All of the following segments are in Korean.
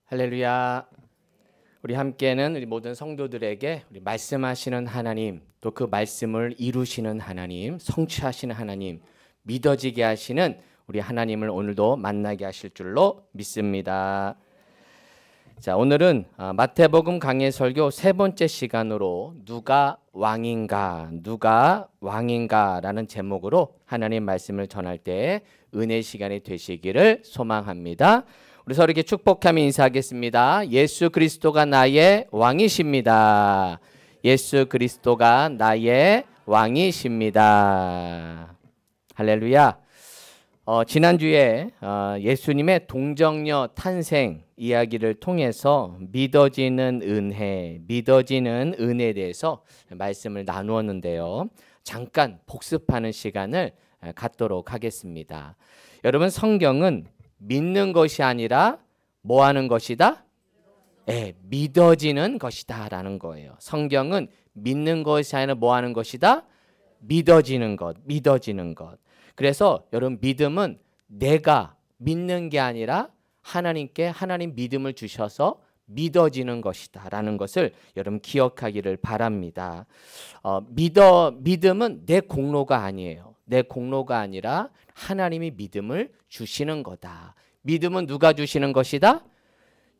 할렐루야. 우리 함께는 우리 모든 성도들에게 우리 말씀하시는 하나님, 또 그 말씀을 이루시는 하나님, 성취하시는 하나님, 믿어지게 하시는 우리 하나님을 오늘도 만나게 하실 줄로 믿습니다. 자, 오늘은 마태복음 강해 설교 세 번째 시간으로 누가 왕인가라는 제목으로 하나님 말씀을 전할 때 은혜 시간이 되시기를 소망합니다. 우리 서로에게 축복하며 인사하겠습니다. 예수 그리스도가 나의 왕이십니다. 예수 그리스도가 나의 왕이십니다. 할렐루야. 지난주에 예수님의 동정녀 탄생 이야기를 통해서 믿어지는 은혜에 대해서 말씀을 나누었는데요. 잠깐 복습하는 시간을 갖도록 하겠습니다. 여러분, 성경은 믿는 것이 아니라 뭐 하는 것이다? 믿어지는 것이다 라는 거예요. 성경은 믿는 것이 아니라 뭐 하는 것이다? 믿어지는 것. 그래서 여러분, 믿음은 내가 믿는 게 아니라 하나님께 하나님 믿음을 주셔서 믿어지는 것이다 라는 것을 여러분 기억하기를 바랍니다. 믿음은 내 공로가 아니에요. 내 공로가 아니라 하나님이 믿음을 주시는 거다. 믿음은 누가 주시는 것이다?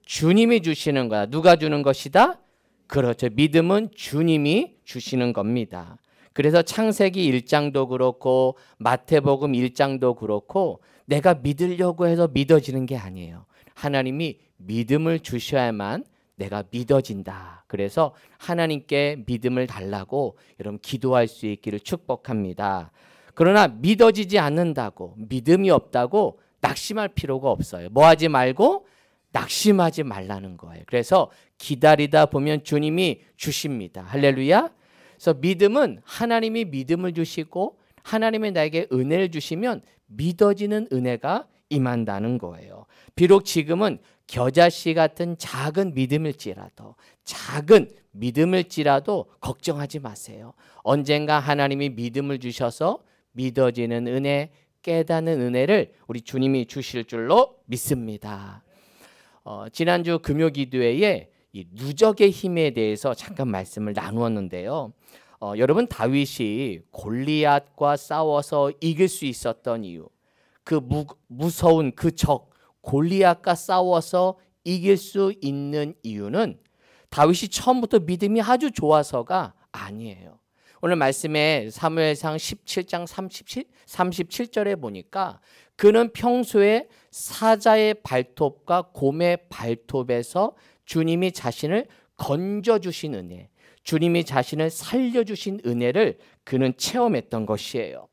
주님이 주시는 거다. 누가 주는 것이다? 그렇죠. 믿음은 주님이 주시는 겁니다. 그래서 창세기 1장도 그렇고 마태복음 1장도 그렇고 내가 믿으려고 해서 믿어지는 게 아니에요. 하나님이 믿음을 주셔야만 내가 믿어진다. 그래서 하나님께 믿음을 달라고 여러분 기도할 수 있기를 축복합니다. 그러나 믿어지지 않는다고, 믿음이 없다고 낙심할 필요가 없어요. 뭐 하지 말고 낙심하지 말라는 거예요. 그래서 기다리다 보면 주님이 주십니다. 할렐루야. 그래서 믿음은 하나님이 믿음을 주시고 하나님이 나에게 은혜를 주시면 믿어지는 은혜가 임한다는 거예요. 비록 지금은 겨자씨 같은 작은 믿음일지라도 걱정하지 마세요. 언젠가 하나님이 믿음을 주셔서 믿어지는 은혜, 깨닫는 은혜를 우리 주님이 주실 줄로 믿습니다. 지난주 금요기도회에 이 누적의 힘에 대해서 잠깐 말씀을 나누었는데요. 여러분, 다윗이 골리앗과 싸워서 이길 수 있었던 이유, 그 무서운 그 적 골리앗과 싸워서 이길 수 있는 이유는 다윗이 처음부터 믿음이 아주 좋아서가 아니에요. 오늘 말씀에 사무엘상 17장 37절에 보니까 그는 평소에 사자의 발톱과 곰의 발톱에서 주님이 자신을 건져주신 은혜, 주님이 자신을 살려주신 은혜를 그는 체험했던 것이에요.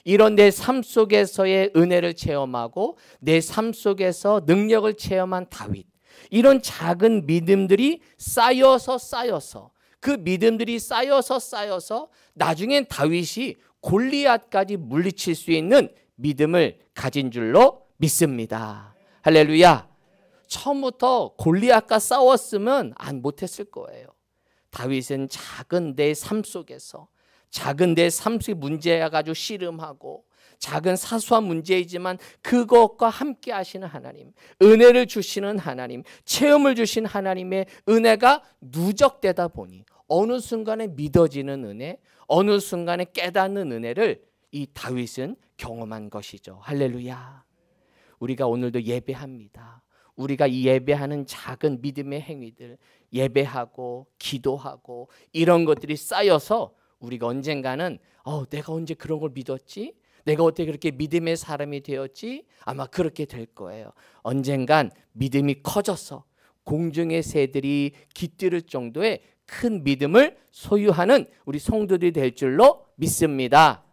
이런 내 삶 속에서의 은혜를 체험하고 내 삶 속에서 능력을 체험한 다윗, 이런 작은 믿음들이 쌓여서 그 믿음들이 쌓여서 나중엔 다윗이 골리앗까지 물리칠 수 있는 믿음을 가진 줄로 믿습니다. 할렐루야. 처음부터 골리앗과 싸웠으면 못했을 거예요. 다윗은 작은 내 삶 속에서 문제가 가지고 씨름하고 작은 사소한 문제이지만 그것과 함께 하시는 하나님, 은혜를 주시는 하나님, 체험을 주신 하나님의 은혜가 누적되다 보니 어느 순간에 믿어지는 은혜, 어느 순간에 깨닫는 은혜를 이 다윗은 경험한 것이죠. 할렐루야. 우리가 오늘도 예배합니다. 우리가 이 예배하는 작은 믿음의 행위들, 예배하고 기도하고 이런 것들이 쌓여서 우리가 언젠가는 내가 언제 그런 걸 믿었지? 내가 어떻게 그렇게 믿음의 사람이 되었지? 아마 그렇게 될 거예요. 언젠간 믿음이 커져서 공중의 새들이 깃들을 정도의 큰 믿음을 소유하는 우리 성도들이 될 줄로 믿습니다.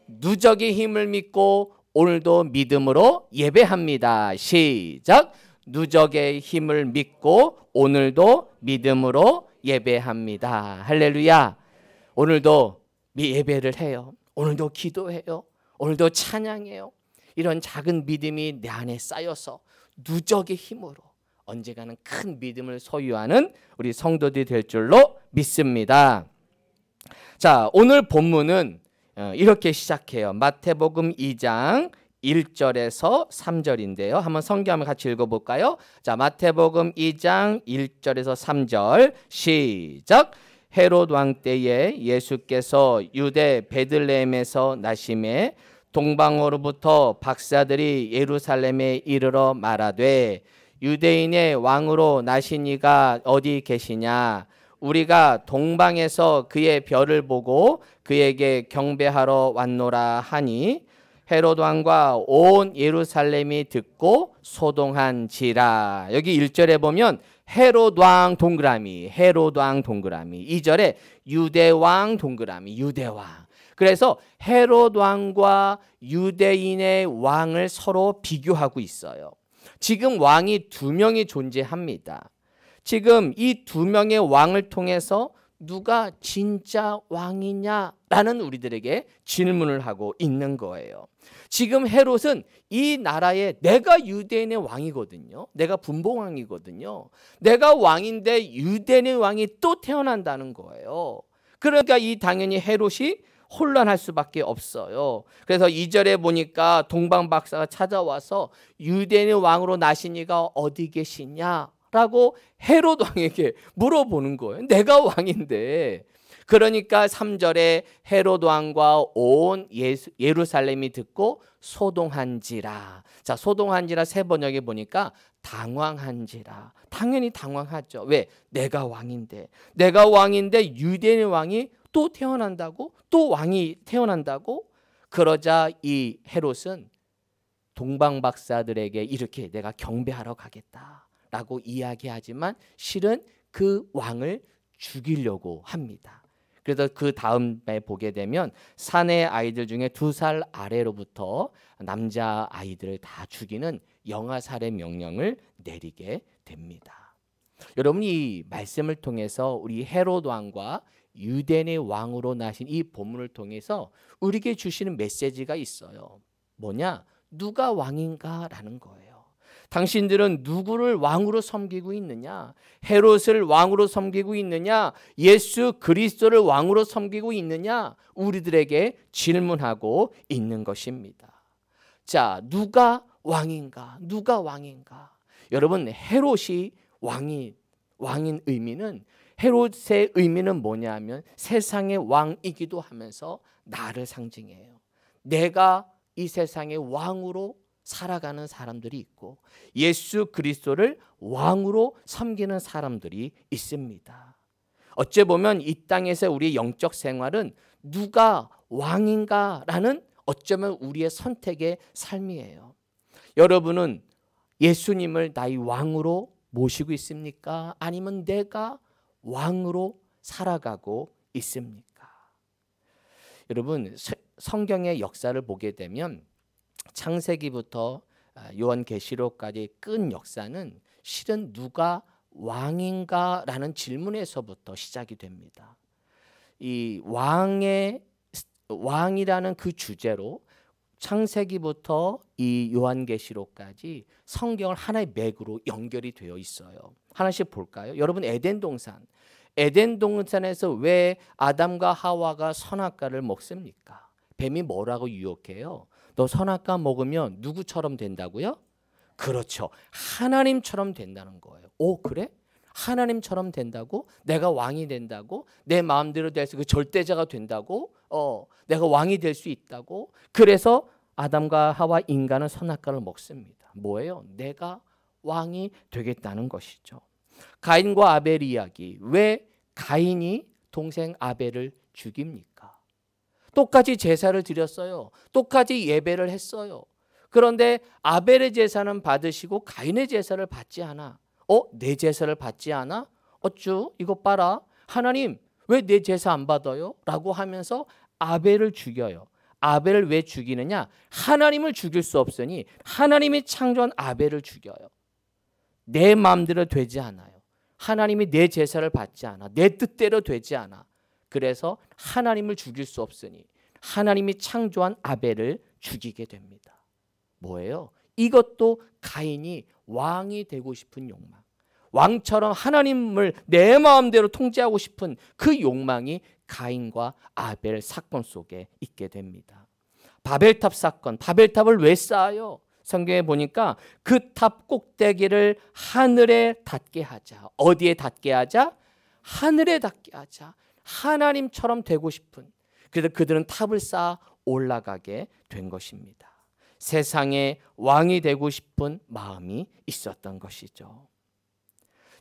누적의 힘을 믿고 오늘도 믿음으로 예배합니다. 시작. 누적의 힘을 믿고 오늘도 믿음으로 예배합니다. 할렐루야. 오늘도 예배를 해요. 오늘도 기도해요. 오늘도 찬양해요. 이런 작은 믿음이 내 안에 쌓여서 누적의 힘으로 언젠가는 큰 믿음을 소유하는 우리 성도들이 될 줄로 믿습니다. 자, 오늘 본문은 이렇게 시작해요. 마태복음 2장 1절에서 3절인데요. 한번 성경 한번 같이 읽어볼까요? 자, 마태복음 2장 1절에서 3절 시작. 헤롯 왕 때에 예수께서 유대 베들레헴에서 나심에 동방으로부터 박사들이 예루살렘에 이르러 말하되 유대인의 왕으로 나신 이가 어디 계시냐? 우리가 동방에서 그의 별을 보고 그에게 경배하러 왔노라 하니 헤롯 왕과 온 예루살렘이 듣고 소동한지라. 여기 1절에 보면 헤롯 왕 동그라미, 헤롯 왕 동그라미. 2절에 유대 왕 동그라미, 유대 왕. 그래서 헤롯 왕과 유대인의 왕을 서로 비교하고 있어요. 지금 왕이 두 명이 존재합니다. 지금 이 두 명의 왕을 통해서 누가 진짜 왕이냐라는 우리들에게 질문을 하고 있는 거예요. 지금 헤롯은 이 나라에 내가 유대인의 왕이거든요. 내가 분봉왕이거든요. 내가 왕인데 유대인의 왕이 또 태어난다는 거예요. 그러니까 이 당연히 헤롯이 혼란할 수밖에 없어요. 그래서 2절에 보니까 동방박사가 찾아와서 유대인의 왕으로 나신 이가 어디 계시냐? 라고 헤롯 왕에게 물어보는 거예요. 내가 왕인데. 그러니까 3절에 헤롯 왕과 온 예루살렘이 듣고 소동한지라. 자, 소동한지라 세 번역에 보니까 당황한지라. 당연히 당황하죠. 왜? 내가 왕인데. 내가 왕인데 유대인의 왕이 또 태어난다고? 또 왕이 태어난다고? 그러자 이 헤롯은 동방박사들에게 이렇게 내가 경배하러 가겠다 라고 이야기하지만 실은 그 왕을 죽이려고 합니다. 그래서 그 다음에 보게 되면 사내 아이들 중에 2살 아래로부터 남자 아이들을 다 죽이는 영아살해 명령을 내리게 됩니다. 여러분, 이 말씀을 통해서 우리 헤롯 왕과 유대인의 왕으로 나신 이 본문을 통해서 우리에게 주시는 메시지가 있어요. 뭐냐? 누가 왕인가라는 거예요. 당신들은 누구를 왕으로 섬기고 있느냐? 헤롯을 왕으로 섬기고 있느냐? 예수 그리스도를 왕으로 섬기고 있느냐? 우리들에게 질문하고 있는 것입니다. 자, 누가 왕인가? 누가 왕인가? 여러분, 헤롯이 왕인 의미는, 헤롯의 의미는 뭐냐면 세상의 왕이기도 하면서 나를 상징해요. 내가 이 세상의 왕으로 살아가는 사람들이 있고 예수 그리스도를 왕으로 섬기는 사람들이 있습니다. 어째 보면 이 땅에서 우리의 영적 생활은 누가 왕인가라는 어쩌면 우리의 선택의 삶이에요. 여러분은 예수님을 나의 왕으로 모시고 있습니까? 아니면 내가 왕으로 살아가고 있습니까? 여러분, 성경의 역사를 보게 되면 창세기부터 요한계시록까지 끈 역사는 실은 누가 왕인가라는 질문에서부터 시작이 됩니다. 이 왕이라는 그 주제로 창세기부터 이 요한계시록까지 성경을 하나의 맥으로 연결이 되어 있어요. 하나씩 볼까요? 여러분, 에덴 동산에서 왜 아담과 하와가 선악과를 먹습니까? 뱀이 뭐라고 유혹해요? 너 선악과 먹으면 누구처럼 된다고요? 그렇죠. 하나님처럼 된다는 거예요. 오, 그래? 하나님처럼 된다고? 내가 왕이 된다고? 내 마음대로 돼서 그 절대자가 된다고? 내가 왕이 될 수 있다고? 그래서 아담과 하와 인간은 선악과를 먹습니다. 뭐예요? 내가 왕이 되겠다는 것이죠. 가인과 아벨 이야기. 왜 가인이 동생 아벨을 죽입니까? 똑같이 제사를 드렸어요. 똑같이 예배를 했어요. 그런데 아벨의 제사는 받으시고 가인의 제사를 받지 않아. 내 제사를 받지 않아? 어쭈? 이거 봐라. 하나님, 왜 내 제사 안 받아요? 라고 하면서 아벨을 죽여요. 아벨을 왜 죽이느냐? 하나님을 죽일 수 없으니 하나님이 창조한 아벨을 죽여요. 내 마음대로 되지 않아요. 하나님이 내 제사를 받지 않아. 내 뜻대로 되지 않아. 그래서 하나님을 죽일 수 없으니 하나님이 창조한 아벨을 죽이게 됩니다. 뭐예요? 이것도 가인이 왕이 되고 싶은 욕망. 왕처럼 하나님을 내 마음대로 통제하고 싶은 그 욕망이 가인과 아벨 사건 속에 있게 됩니다. 바벨탑 사건, 바벨탑을 왜 쌓아요? 성경에 보니까 그 탑 꼭대기를 하늘에 닿게 하자. 어디에 닿게 하자? 하늘에 닿게 하자. 하나님처럼 되고 싶은, 그래서 그들은 탑을 쌓아 올라가게 된 것입니다. 세상의 왕이 되고 싶은 마음이 있었던 것이죠.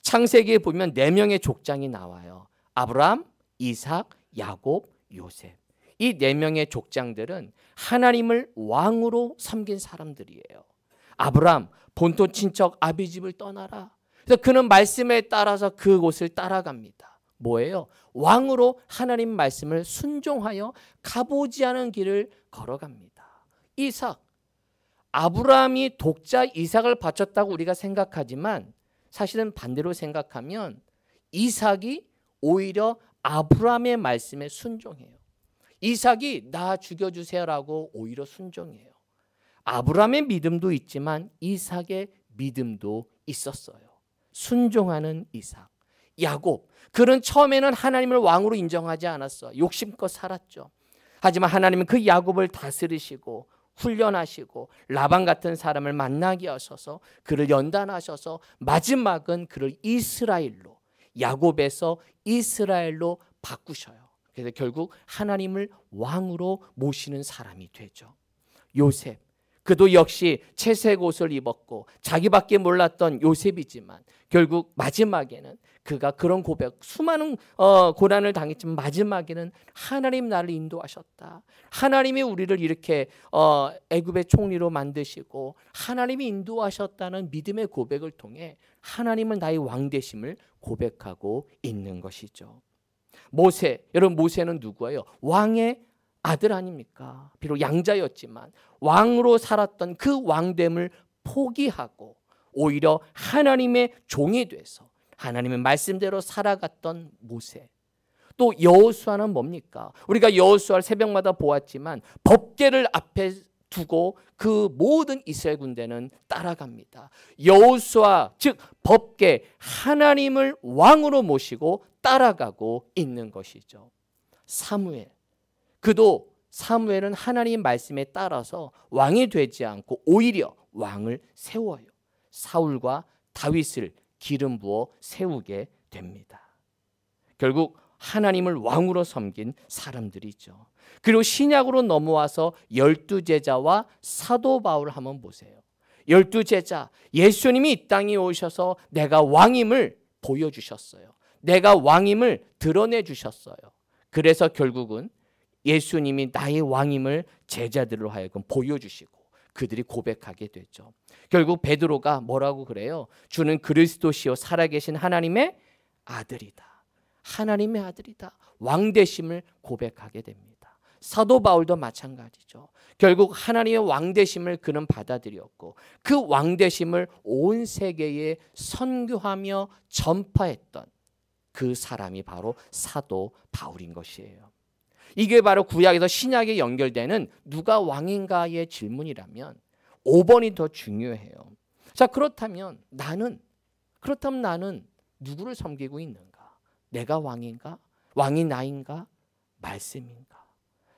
창세기에 보면 4명의 족장이 나와요. 아브라함, 이삭, 야곱, 요셉. 이 4명의 족장들은 하나님을 왕으로 섬긴 사람들이에요. 아브라함, 본토 친척 아비집을 떠나라. 그래서 그는 말씀에 따라서 그곳을 따라갑니다. 뭐예요? 왕으로 하나님 말씀을 순종하여 가보지 않은 길을 걸어갑니다. 이삭, 아브라함이 독자 이삭을 바쳤다고 우리가 생각하지만 사실은 반대로 생각하면 이삭이 오히려 아브라함의 말씀에 순종해요. 이삭이 나 죽여주세요라고 오히려 순종해요. 아브라함의 믿음도 있지만 이삭의 믿음도 있었어요. 순종하는 이삭. 야곱, 그는 처음에는 하나님을 왕으로 인정하지 않았어요. 욕심껏 살았죠. 하지만 하나님은 그 야곱을 다스리시고 훈련하시고 라반 같은 사람을 만나게 하셔서 그를 연단하셔서 마지막은 그를 이스라엘로, 야곱에서 이스라엘로 바꾸셔요. 그래서 결국 하나님을 왕으로 모시는 사람이 되죠. 요셉, 그도 역시 채색 옷을 입었고 자기밖에 몰랐던 요셉이지만 결국 마지막에는 그가 그런 고백, 수많은 고난을 당했지만 마지막에는 하나님 나를 인도하셨다. 하나님이 우리를 이렇게 애굽의 총리로 만드시고 하나님이 인도하셨다는 믿음의 고백을 통해 하나님은 나의 왕 되심을 고백하고 있는 것이죠. 모세, 여러분 모세는 누구예요? 왕의 아들 아닙니까? 비록 양자였지만 왕으로 살았던 그 왕됨을 포기하고 오히려 하나님의 종이 돼서 하나님의 말씀대로 살아갔던 모세. 또 여호수아는 뭡니까? 우리가 여호수아를 새벽마다 보았지만 법궤를 앞에 두고 그 모든 이스라엘 군대는 따라갑니다. 여호수아 즉 법궤, 하나님을 왕으로 모시고 따라가고 있는 것이죠. 사무엘, 그도 사무엘은 하나님 말씀에 따라서 왕이 되지 않고 오히려 왕을 세워요. 사울과 다윗을 기름 부어 세우게 됩니다. 결국 하나님을 왕으로 섬긴 사람들이죠. 그리고 신약으로 넘어와서 12제자와 사도 바울 한번 보세요. 12제자, 예수님이 이 땅에 오셔서 내가 왕임을 보여주셨어요. 내가 왕임을 드러내 주셨어요. 그래서 결국은 예수님이 나의 왕임을 제자들로 하여금 보여주시고 그들이 고백하게 되죠. 결국 베드로가 뭐라고 그래요? 주는 그리스도시요 살아계신 하나님의 아들이다. 하나님의 아들이다. 왕되심을 고백하게 됩니다. 사도 바울도 마찬가지죠. 결국 하나님의 왕되심을 그는 받아들였고 그 왕되심을 온 세계에 선교하며 전파했던 그 사람이 바로 사도 바울인 것이에요. 이게 바로 구약에서 신약에 연결되는 누가 왕인가의 질문이라면 5번이 더 중요해요. 자, 그렇다면 나는 누구를 섬기고 있는가? 내가 왕인가? 왕이 나인가? 말씀인가?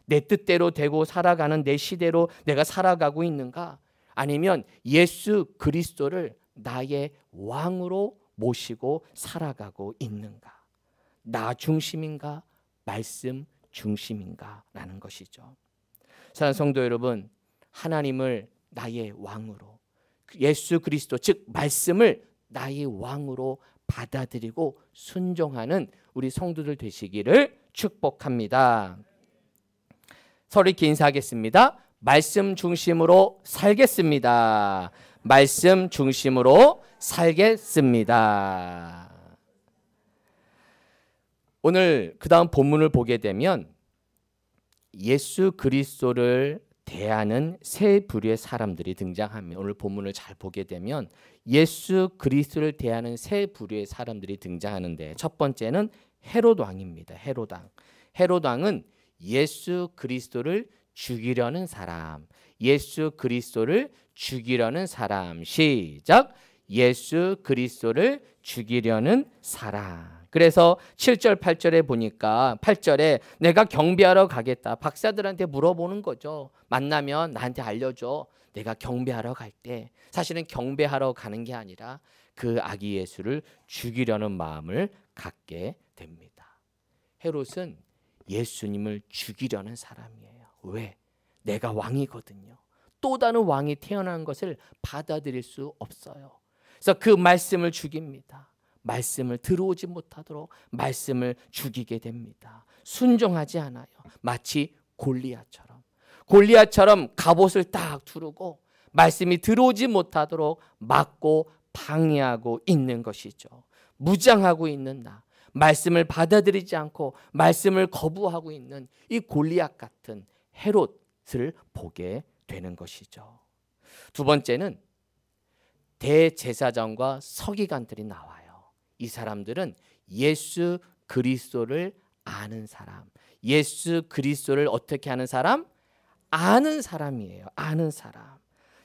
내 뜻대로 되고 살아가는 내 시대로 내가 살아가고 있는가? 아니면 예수 그리스도를 나의 왕으로 모시고 살아가고 있는가? 나 중심인가? 말씀 중심인가? 라는 것이죠. 사랑하는 성도 여러분, 하나님을 나의 왕으로, 예수 그리스도 즉 말씀을 나의 왕으로 받아들이고 순종하는 우리 성도들 되시기를 축복합니다. 서로 이렇게 인사하겠습니다. 말씀 중심으로 살겠습니다. 말씀 중심으로 살겠습니다. 오늘 그 다음 본문을 보게 되면 예수 그리스도를 대하는 세 부류의 사람들이 등장합니다. 오늘 본문을 잘 보게 되면 예수 그리스도를 대하는 세 부류의 사람들이 등장하는데 첫 번째는 헤롯 왕입니다. 헤롯 왕. 헤롯 왕은 예수 그리스도를 죽이려는 사람. 예수 그리스도를 죽이려는 사람. 시작. 예수 그리스도를 죽이려는 사람. 그래서 7절 8절에 보니까 8절에 내가 경배하러 가겠다. 박사들한테 물어보는 거죠. 만나면 나한테 알려줘. 내가 경배하러 갈 때 사실은 경배하러 가는 게 아니라 그 아기 예수를 죽이려는 마음을 갖게 됩니다. 헤롯은 예수님을 죽이려는 사람이에요. 왜? 내가 왕이거든요. 또 다른 왕이 태어난 것을 받아들일 수 없어요. 그래서 그 말씀을 죽입니다. 말씀을 들어오지 못하도록 말씀을 죽이게 됩니다. 순종하지 않아요. 마치 골리앗처럼 갑옷을 딱 두르고 말씀이 들어오지 못하도록 막고 방해하고 있는 것이죠. 무장하고 있는 나, 말씀을 받아들이지 않고 말씀을 거부하고 있는 이 골리앗 같은 헤롯을 보게 되는 것이죠. 두 번째는 대제사장과 서기관들이 나와요. 이 사람들은 예수 그리스도를 아는 사람, 예수 그리스도를 어떻게 아는 사람? 아는 사람이에요. 아는 사람.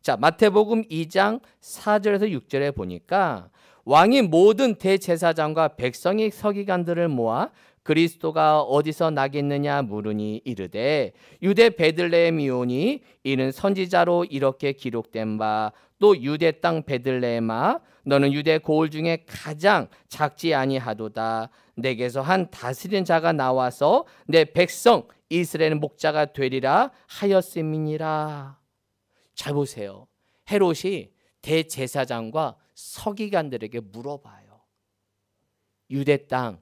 자, 마태복음 2장 4절에서 6절에 보니까 왕이 모든 대제사장과 백성의 서기관들을 모아 그리스도가 어디서 나겠느냐 물으니 이르되 유대 베들레헴이오니 이는 선지자로 이렇게 기록된 바 또 유대 땅 베들레헴아 너는 유대 고을 중에 가장 작지 아니하도다. 내게서 한 다스리는 자가 나와서 내 백성 이스라엘 목자가 되리라 하였음이니라. 잘 보세요. 헤롯이 대제사장과 서기관들에게 물어봐요. 유대 땅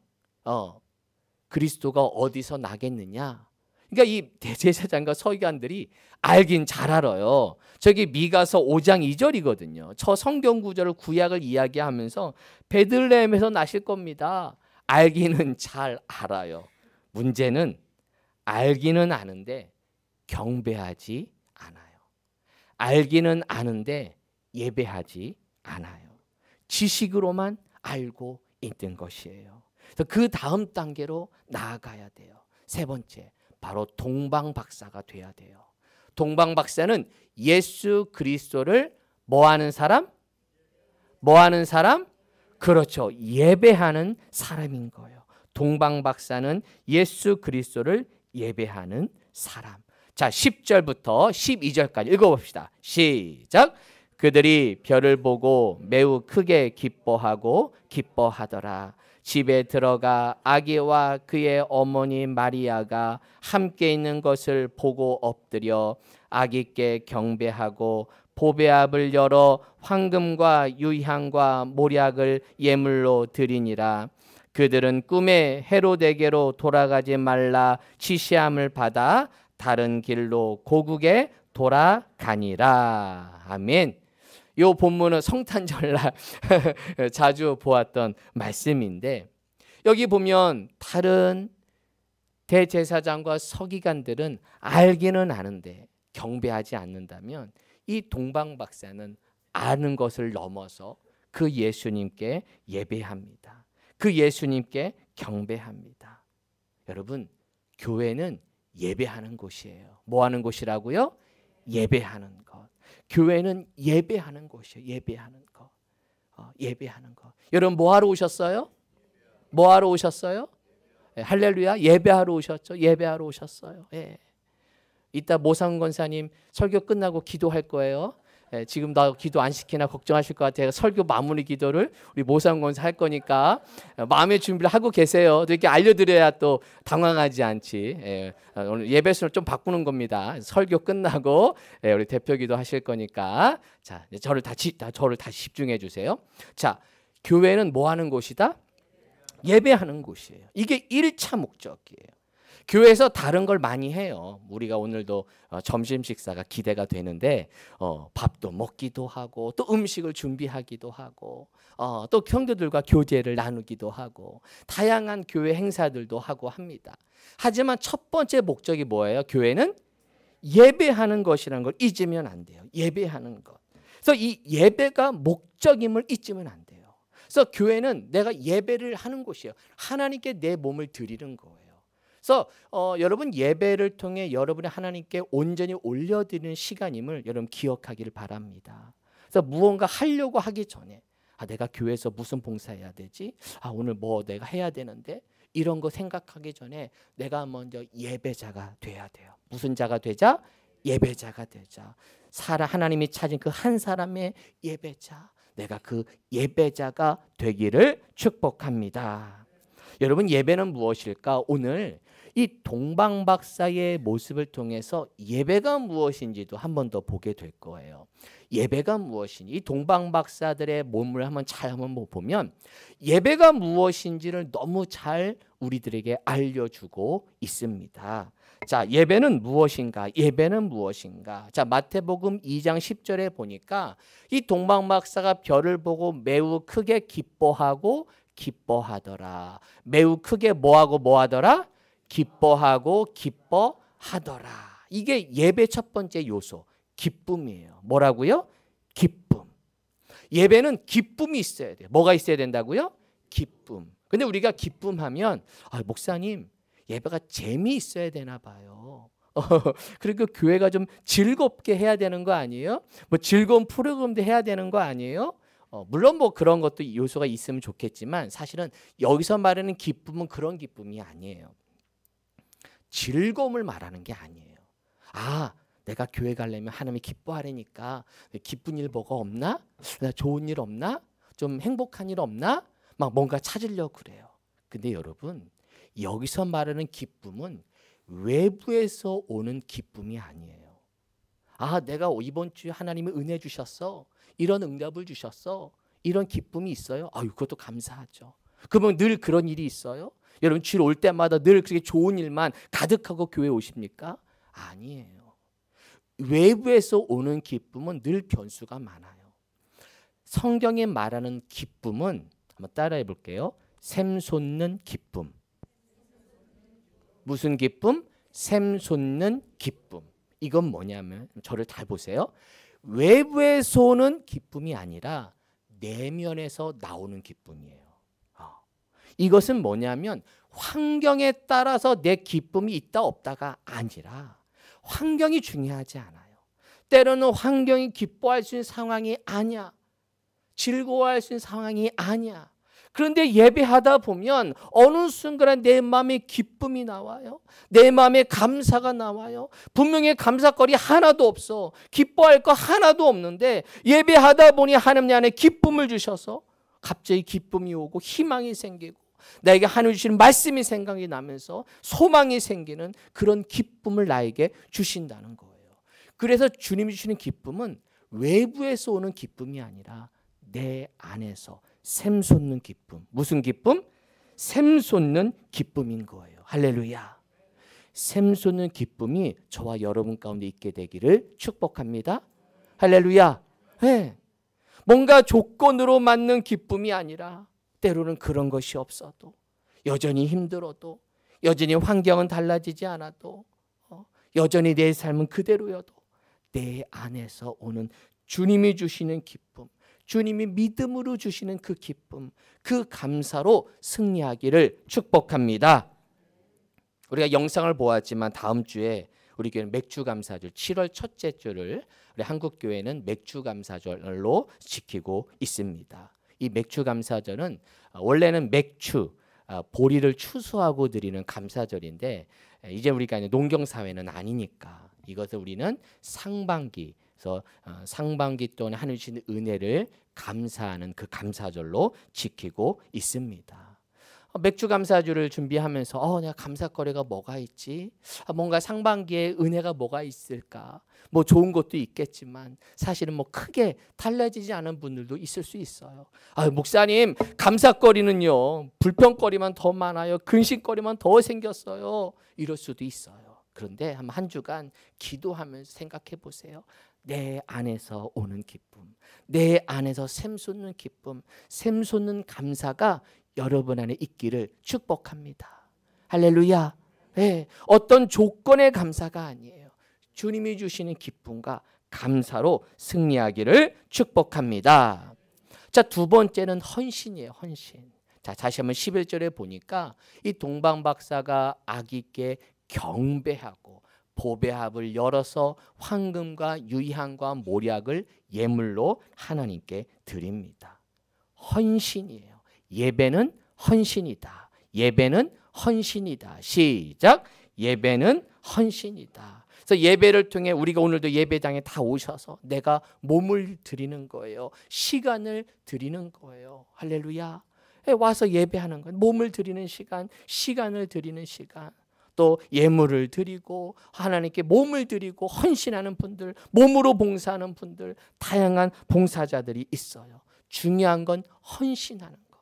그리스도가 어디서 나겠느냐? 그러니까 이 대제사장과 서기관들이 알긴 잘 알아요. 저기 미가서 5장 2절이거든요. 저 성경 구절을 구약을 이야기하면서 베들레헴에서 나실 겁니다. 알기는 잘 알아요. 문제는 알기는 아는데 경배하지 않아요. 알기는 아는데 예배하지 않아요. 지식으로만 알고 있는 것이에요. 그래서 그 다음 단계로 나아가야 돼요. 세 번째, 바로 동방박사가 돼야 돼요. 동방박사는 예수 그리스도를 뭐 하는 사람? 뭐 하는 사람? 그렇죠. 예배하는 사람인 거예요. 동방박사는 예수 그리스도를 예배하는 사람. 자, 10절부터 12절까지 읽어봅시다. 시작. 그들이 별을 보고 매우 크게 기뻐하더라. 집에 들어가 아기와 그의 어머니 마리아가 함께 있는 것을 보고 엎드려 아기께 경배하고 보배압을 열어 황금과 유향과 모략을 예물로 드리니라. 그들은 꿈에 헤롯에게로 돌아가지 말라 지시함을 받아 다른 길로 고국에 돌아가니라. 아멘. 이 본문은 성탄절날 자주 보았던 말씀인데 여기 보면 다른 대제사장과 서기관들은 알기는 아는데 경배하지 않는다면 이 동방박사는 아는 것을 넘어서 그 예수님께 예배합니다. 그 예수님께 경배합니다. 여러분, 교회는 예배하는 곳이에요. 뭐 하는 곳이라고요? 예배하는 것. 교회는 예배하는 곳이에요. 예배하는 것. 예배하는 것. 여러분 뭐 하러 오셨어요? 뭐 하러 오셨어요? 할렐루야. 예배하러 오셨죠? 예배하러 오셨어요. 예. 이따 모상 권사님 설교 끝나고 기도할 거예요. 예, 지금 나 기도 안 시키나 걱정하실 것 같아요. 설교 마무리 기도를 우리 모상 권사 할 거니까 마음의 준비를 하고 계세요. 또 이렇게 알려드려야 또 당황하지 않지. 예, 오늘 예배 순을 좀 바꾸는 겁니다. 설교 끝나고 예, 우리 대표 기도 하실 거니까 자, 저를 다시 집중해 주세요. 자, 교회는 뭐 하는 곳이다? 예배하는 곳이에요. 이게 1차 목적이에요. 교회에서 다른 걸 많이 해요. 우리가 오늘도 점심 식사가 기대가 되는데 밥도 먹기도 하고 또 음식을 준비하기도 하고 또 형제들과 교제를 나누기도 하고 다양한 교회 행사들도 하고 합니다. 하지만 첫 번째 목적이 뭐예요? 교회는 예배하는 것이라는 걸 잊으면 안 돼요. 예배하는 것. 그래서 이 예배가 목적임을 잊으면 안 돼요. 그래서 교회는 내가 예배를 하는 곳이에요. 하나님께 내 몸을 드리는 거예요. 그래서 여러분 예배를 통해 여러분이 하나님께 온전히 올려드리는 시간임을 여러분 기억하기를 바랍니다. 그래서 무언가 하려고 하기 전에 내가 교회에서 무슨 봉사해야 되지? 오늘 뭐 내가 해야 되는데, 이런 거 생각하기 전에 내가 먼저 예배자가 돼야 돼요. 무슨 자가 되자? 예배자가 되자. 하나님이 찾은 그 한 사람의 예배자, 내가 그 예배자가 되기를 축복합니다. 여러분, 예배는 무엇일까? 오늘 이 동방박사의 모습을 통해서 예배가 무엇인지도 한 번 더 보게 될 거예요. 예배가 무엇인지, 이 동방박사들의 몸을 한번 보면 예배가 무엇인지를 너무 잘 우리들에게 알려주고 있습니다. 자, 예배는 무엇인가? 예배는 무엇인가? 자, 마태복음 2장 10절에 보니까 이 동방박사가 별을 보고 매우 크게 기뻐하더라. 매우 크게 뭐하더라? 기뻐하고 기뻐하더라. 이게 예배 첫 번째 요소, 기쁨이에요. 뭐라고요? 기쁨. 예배는 기쁨이 있어야 돼요. 뭐가 있어야 된다고요? 기쁨. 근데 우리가 기쁨하면 목사님, 예배가 재미있어야 되나 봐요. 그리고 교회가 좀 즐겁게 해야 되는 거 아니에요? 뭐 즐거운 프로그램도 해야 되는 거 아니에요? 물론 뭐 그런 것도 요소가 있으면 좋겠지만, 사실은 여기서 말하는 기쁨은 그런 기쁨이 아니에요. 즐거움을 말하는 게 아니에요. 내가 교회 가려면 하나님이 기뻐하려니까 기쁜 일 뭐가 없나? 나 좋은 일 없나? 좀 행복한 일 없나? 막 뭔가 찾으려고 그래요. 근데 여러분, 여기서 말하는 기쁨은 외부에서 오는 기쁨이 아니에요. 내가 이번 주에 하나님이 은혜 주셨어. 이런 응답을 주셨어. 이런 기쁨이 있어요. 그것도 감사하죠. 그러면 늘 그런 일이 있어요? 여러분, 주일 올 때마다 늘 그렇게 좋은 일만 가득하고 교회에 오십니까? 아니에요. 외부에서 오는 기쁨은 늘 변수가 많아요. 성경에 말하는 기쁨은 한번 따라해 볼게요. 샘솟는 기쁨. 무슨 기쁨? 샘솟는 기쁨. 이건 뭐냐면, 저를 잘 보세요. 외부에서 오는 기쁨이 아니라 내면에서 나오는 기쁨이에요. 이것은 뭐냐면, 환경에 따라서 내 기쁨이 있다 없다가 아니라 환경이 중요하지 않아요. 때로는 환경이 기뻐할 수 있는 상황이 아니야. 즐거워할 수 있는 상황이 아니야. 그런데 예배하다 보면 어느 순간에 내 마음에 기쁨이 나와요. 내 마음에 감사가 나와요. 분명히 감사거리 하나도 없어. 기뻐할 거 하나도 없는데 예배하다 보니 하나님 내 안에 기쁨을 주셔서 갑자기 기쁨이 오고 희망이 생기고 나에게 하나님 주시는 말씀이 생각이 나면서 소망이 생기는 그런 기쁨을 나에게 주신다는 거예요. 그래서 주님이 주시는 기쁨은 외부에서 오는 기쁨이 아니라 내 안에서 샘솟는 기쁨. 무슨 기쁨? 샘솟는 기쁨인 거예요. 할렐루야. 샘솟는 기쁨이 저와 여러분 가운데 있게 되기를 축복합니다. 할렐루야. 네. 뭔가 조건으로 맞는 기쁨이 아니라 때로는 그런 것이 없어도, 여전히 힘들어도, 여전히 환경은 달라지지 않아도, 여전히 내 삶은 그대로여도 내 안에서 오는 주님이 주시는 기쁨, 주님이 믿음으로 주시는 그 기쁨, 그 감사로 승리하기를 축복합니다. 우리가 영상을 보았지만 다음 주에 우리 교회는 맥주감사절 7월 첫째 주를 우리 한국교회는 맥주감사절로 지키고 있습니다. 이 맥주감사절은 원래는 맥주, 보리를 추수하고 드리는 감사절인데, 이제 우리가 농경사회는 아니니까 이것을 우리는 상반기에서 상반기 동안 하나님 주신 은혜를 감사하는 그 감사절로 지키고 있습니다. 맥주 감사주를 준비하면서 내가 감사거리가 뭐가 있지? 뭔가 상반기에 은혜가 뭐가 있을까? 뭐 좋은 것도 있겠지만 사실은 뭐 크게 달라지지 않은 분들도 있을 수 있어요. 목사님, 감사거리는요 불평거리만 더 많아요. 근심거리만 더 생겼어요. 이럴 수도 있어요. 그런데 한 주간 기도하면서 생각해 보세요. 내 안에서 오는 기쁨, 내 안에서 샘솟는 기쁨, 샘솟는 감사가 여러분 안에 있기를 축복합니다. 할렐루야. 네, 어떤 조건의 감사가 아니에요. 주님이 주시는 기쁨과 감사로 승리하기를 축복합니다. 자, 두 번째는 헌신이에요. 헌신. 자, 다시 한번 11절에 보니까 이 동방박사가 아기께 경배하고 보배합을 열어서 황금과 유향과 모략을 예물로 하나님께 드립니다. 헌신이에요. 예배는 헌신이다. 예배는 헌신이다. 시작. 예배는 헌신이다. 그래서 예배를 통해 우리가 오늘도 예배당에 다 오셔서 내가 몸을 드리는 거예요. 시간을 드리는 거예요. 할렐루야. 와서 예배하는 거예요. 몸을 드리는 시간, 시간을 드리는 시간. 또 예물을 드리고 하나님께 몸을 드리고 헌신하는 분들, 몸으로 봉사하는 분들, 다양한 봉사자들이 있어요. 중요한 건 헌신하는 것.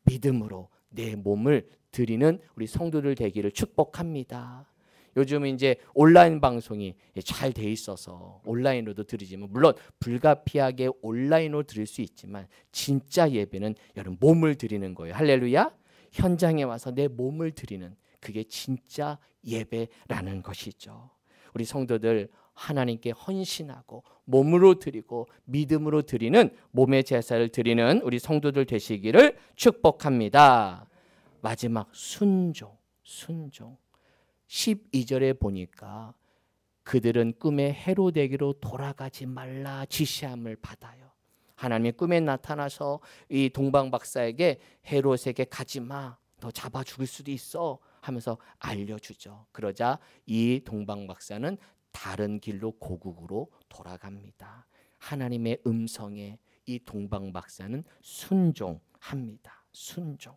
믿음으로 내 몸을 드리는 우리 성도들 되기를 축복합니다. 요즘 이제 온라인 방송이 잘 돼 있어서 온라인으로도 드리지만, 물론 불가피하게 온라인으로 드릴 수 있지만 진짜 예배는 여러분 몸을 드리는 거예요. 할렐루야. 현장에 와서 내 몸을 드리는, 그게 진짜 예배라는 것이죠. 우리 성도들 하나님께 헌신하고 몸으로 드리고 믿음으로 드리는 몸의 제사를 드리는 우리 성도들 되시기를 축복합니다. 마지막 순종. 12절에 보니까 그들은 꿈에 헤로데기로 돌아가지 말라 지시함을 받아요. 하나님의 꿈에 나타나서 이 동방 박사에게 헤롯에게 가지 마, 너 잡아 죽일 수도 있어 하면서 알려주죠. 그러자 이 동방 박사는 다른 길로 고국으로 돌아갑니다. 하나님의 음성에 이 동방 박사는 순종합니다. 순종.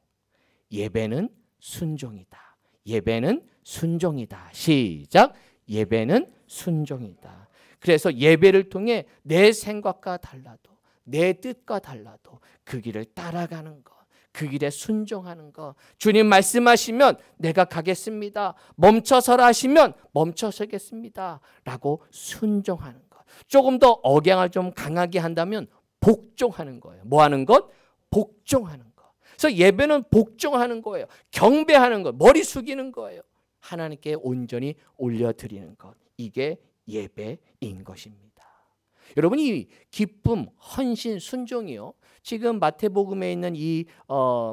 예배는 순종이다. 예배는 순종이다. 시작. 예배는 순종이다. 그래서 예배를 통해 내 생각과 달라도, 내 뜻과 달라도 그 길을 따라가는 것, 그 길에 순종하는 것. 주님 말씀하시면 내가 가겠습니다. 멈춰서라 하시면 멈춰서겠습니다 라고 순종하는 것. 조금 더 억양을 좀 강하게 한다면 복종하는 거예요. 뭐 하는 것? 복종하는 것. 그래서 예배는 복종하는 거예요. 경배하는 것, 머리 숙이는 거예요. 하나님께 온전히 올려드리는 것. 이게 예배인 것입니다. 여러분, 이 기쁨, 헌신, 순종이요. 지금 마태복음에 있는 이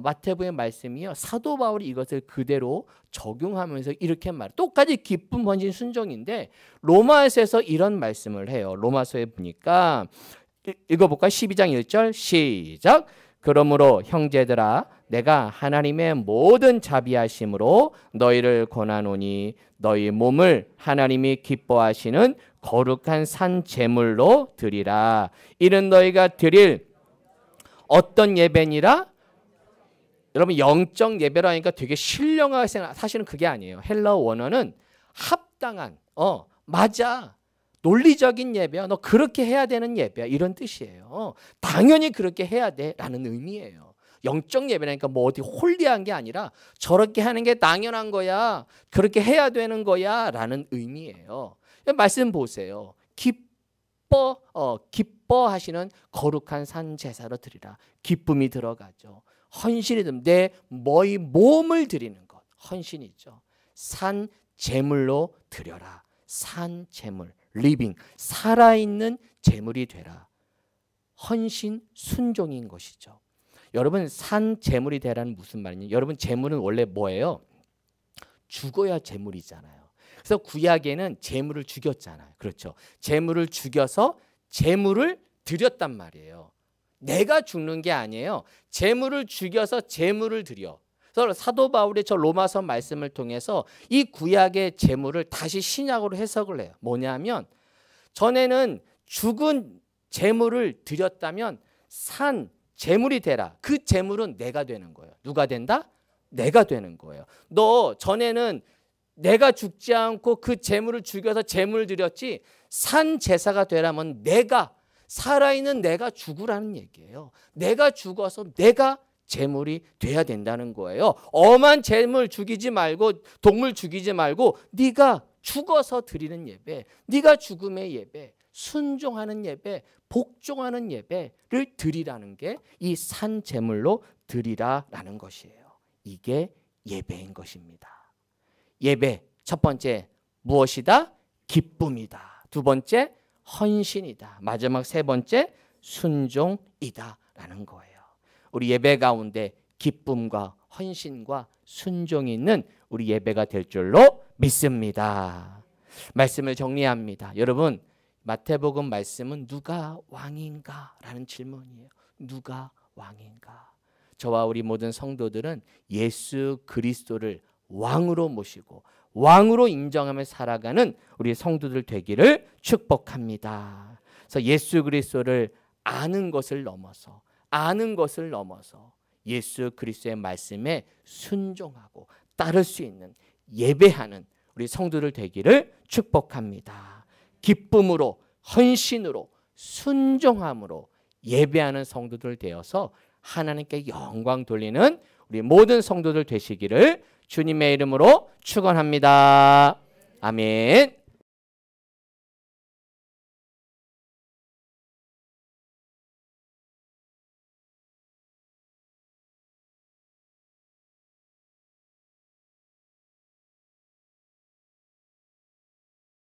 마태복음의 말씀이요. 사도 바울이 이것을 그대로 적용하면서 이렇게 말해요. 똑같이 기쁨, 헌신, 순종인데 로마서에서 이런 말씀을 해요. 로마서에 보니까 읽어볼까요? 12장 1절 시작. 그러므로 형제들아 내가 하나님의 모든 자비하심으로 너희를 권하노니 너희 몸을 하나님이 기뻐하시는 거룩한 산 제물로 드리라. 이는 너희가 드릴 어떤 예배니라? 여러분, 영적 예배라니까 되게 신령하게 생각. 사실은 그게 아니에요. 헬라어 원어는 합당한, 맞아, 논리적인 예배야, 너 그렇게 해야 되는 예배야, 이런 뜻이에요. 당연히 그렇게 해야 돼 라는 의미예요. 영적 예배라니까 뭐 어디 홀리한 게 아니라 저렇게 하는 게 당연한 거야, 그렇게 해야 되는 거야 라는 의미예요. 말씀 보세요. 기뻐하시는 거룩한 산 제사로 드리라. 기쁨이 들어가죠. 헌신이 듭니다. 내 몸을 드리는 것, 헌신이죠. 산 제물로 드려라. 산 제물, 리빙, 살아있는 제물이 되라. 헌신, 순종인 것이죠. 여러분, 산 제물이 되라는 무슨 말이냐? 여러분, 제물은 원래 뭐예요? 죽어야 제물이잖아요. 그래서 구약에는 제물을 죽였잖아요. 그렇죠? 제물을 죽여서 제물을 드렸단 말이에요. 내가 죽는 게 아니에요. 제물을 죽여서 제물을 드려. 그래서 사도 바울의 저 로마서 말씀을 통해서 이 구약의 제물을 다시 신약으로 해석을 해요. 뭐냐면 전에는 죽은 제물을 드렸다면 산 제물이 되라. 그 제물은 내가 되는 거예요. 누가 된다? 내가 되는 거예요. 너 전에는 내가 죽지 않고 그 제물을 죽여서 제물을 드렸지, 산 제사가 되라면 내가, 살아있는 내가 죽으라는 얘기예요. 내가 죽어서 내가 제물이 돼야 된다는 거예요. 엄한 제물 죽이지 말고, 동물 죽이지 말고 네가 죽어서 드리는 예배, 네가 죽음의 예배, 순종하는 예배, 복종하는 예배를 드리라는 게 이 산 제물로 드리라라는 것이에요. 이게 예배인 것입니다. 예배, 첫 번째 무엇이다? 기쁨이다. 두 번째 헌신이다. 마지막 세 번째 순종이다 라는 거예요. 우리 예배 가운데 기쁨과 헌신과 순종이 있는 우리 예배가 될 줄로 믿습니다. 말씀을 정리합니다. 여러분, 마태복음 말씀은 누가 왕인가? 라는 질문이에요. 누가 왕인가? 저와 우리 모든 성도들은 예수 그리스도를 왕으로 모시고 왕으로 인정하며 살아가는 우리 성도들 되기를 축복합니다. 그래서 예수 그리스도를 아는 것을 넘어서 예수 그리스도의 말씀에 순종하고 따를 수 있는 예배하는 우리 성도들 되기를 축복합니다. 기쁨으로, 헌신으로, 순종함으로 예배하는 성도들 되어서 하나님께 영광 돌리는 우리 모든 성도들 되시기를 주님의 이름으로 축원합니다. 아멘.